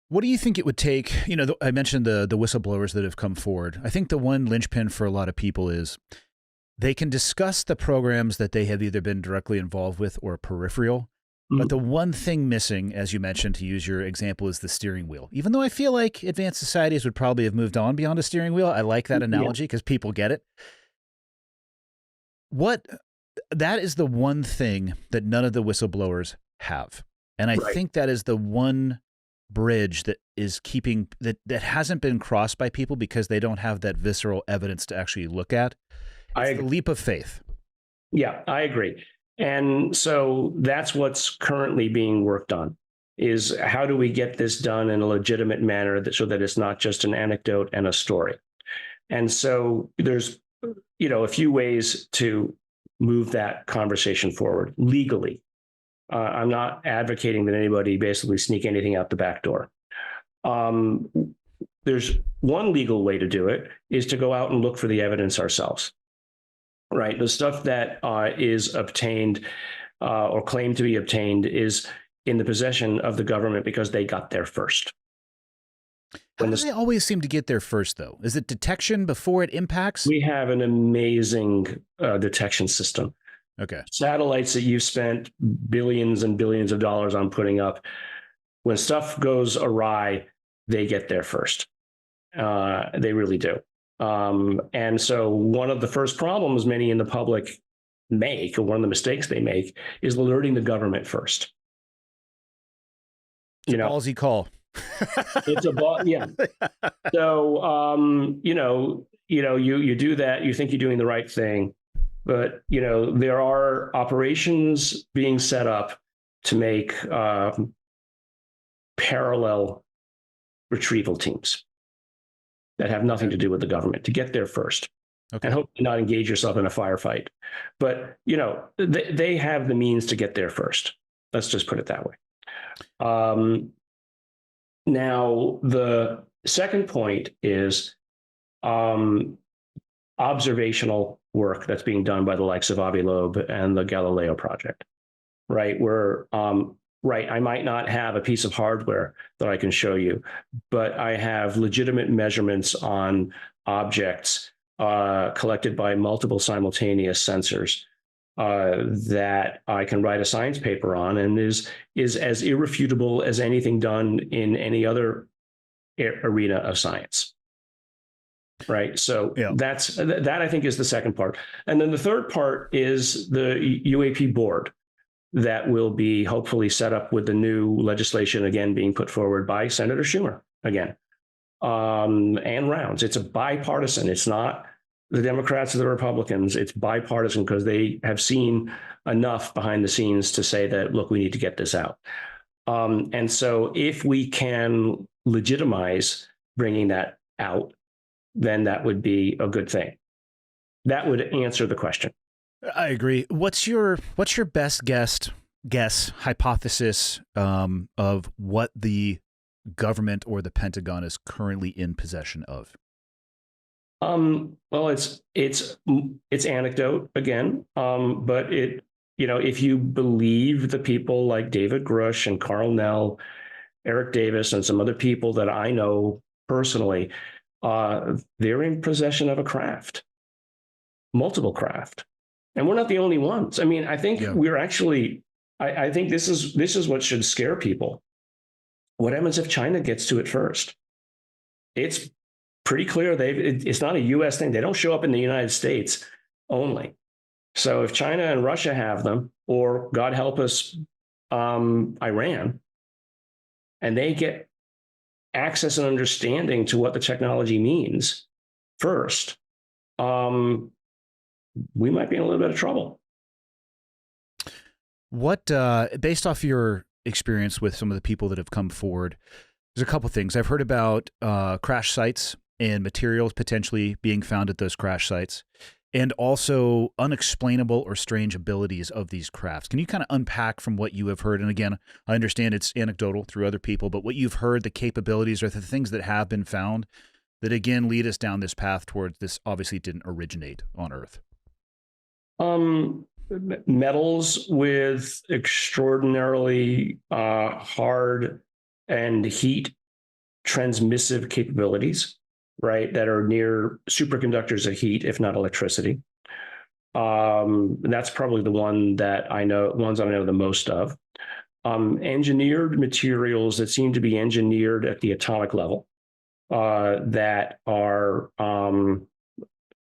What do you think it would take? I mentioned the whistleblowers that have come forward. I think the one linchpin for a lot of people is they can discuss the programs that they have either been directly involved with or peripheral. But the one thing missing, as you mentioned, to use your example, is the steering wheel. Even though I feel like advanced societies would probably have moved on beyond a steering wheel, I like that analogy because people get it. That is the one thing that none of the whistleblowers have. And I think that is the one bridge that is keeping that hasn't been crossed by people because they don't have that visceral evidence to actually look at. It's the leap of faith. Yeah, I agree. And so that's what's currently being worked on, is how do we get this done in a legitimate manner so that it's not just an anecdote and a story. And so there's, a few ways to move that conversation forward legally. I'm not advocating that anybody basically sneak anything out the back door. There's one legal way to do it is to go out and look for the evidence ourselves. Right. The stuff that is obtained or claimed to be obtained is in the possession of the government because they got there first. How do they always seem to get there first, though? Is it detection before it impacts? We have an amazing detection system. Okay. Satellites that you've spent billions and billions of dollars on putting up. When stuff goes awry, they get there first. They really do. And so one of the first problems many in the public make, or one of the mistakes they make, is alerting the government first. Ballsy call. It's a ball, yeah. So you do that. You think you're doing the right thing, but there are operations being set up to make parallel retrieval teams that have nothing to do with the government to get there first. Okay. And hopefully not engage yourself in a firefight. But, they have the means to get there first. Let's just put it that way. Now, the second point is observational work that's being done by the likes of Avi Loeb and the Galileo project, right? Where I might not have a piece of hardware that I can show you, but I have legitimate measurements on objects collected by multiple simultaneous sensors that I can write a science paper on, and is as irrefutable as anything done in any other arena of science. Right. So that I think is the second part. And then the third part is the UAP board that will be hopefully set up with the new legislation again being put forward by Senator Schumer again, and Rounds. It's a bipartisan. It's not the Democrats or the Republicans. It's bipartisan because they have seen enough behind the scenes to say that, look, we need to get this out. And so if we can legitimize bringing that out, then that would be a good thing. That would answer the question. I agree. What's your best guess hypothesis of what the government or the Pentagon is currently in possession of? Well, it's anecdote again, but if you believe the people like David Grush and Carl Nell, Eric Davis, and some other people that I know personally, they're in possession of a craft, multiple craft. And we're not the only ones. I mean, I think we're actually, I think this is what should scare people. What happens if China gets to it first? It's pretty clear it's not a U.S. thing. They don't show up in the United States only. So if China and Russia have them, or God help us, Iran, and they get access and understanding to what the technology means first, we might be in a little bit of trouble. What, based off your experience with some of the people that have come forward, there's a couple things. I've heard about crash sites and materials potentially being found at those crash sites, and also unexplainable or strange abilities of these crafts. Can you kind of unpack from what you have heard? And again, I understand it's anecdotal through other people, but what you've heard, the capabilities or the things that have been found that again lead us down this path towards this obviously didn't originate on Earth. Metals with extraordinarily hard and heat transmissive capabilities, right, that are near superconductors of heat, if not electricity. That's probably the ones that I know the most of. Engineered materials that seem to be engineered at the atomic level, that are,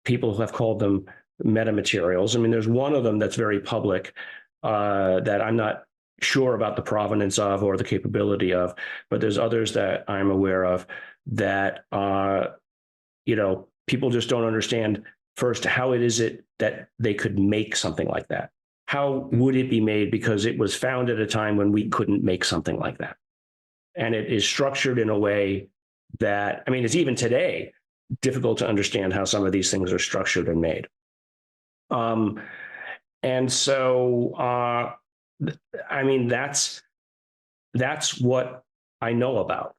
people have called them metamaterials. I mean, there's one of them that's very public, that I'm not sure about the provenance of or the capability of, but there's others that I'm aware of that, people just don't understand first, how is it that they could make something like that? How would it be made? Because it was found at a time when we couldn't make something like that. And it is structured in a way that, I mean, it's even today difficult to understand how some of these things are structured and made. And so, I mean, that's what I know about.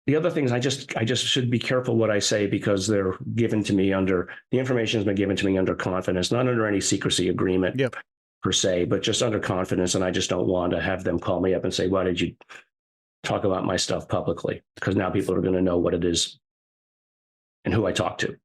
The other things, I just should be careful what I say, because they're given to me the information has been given to me under confidence, not under any secrecy agreement per se, but just under confidence. And I just don't want to have them call me up and say, why did you talk about my stuff publicly? Because now people are going to know what it is and who I talk to.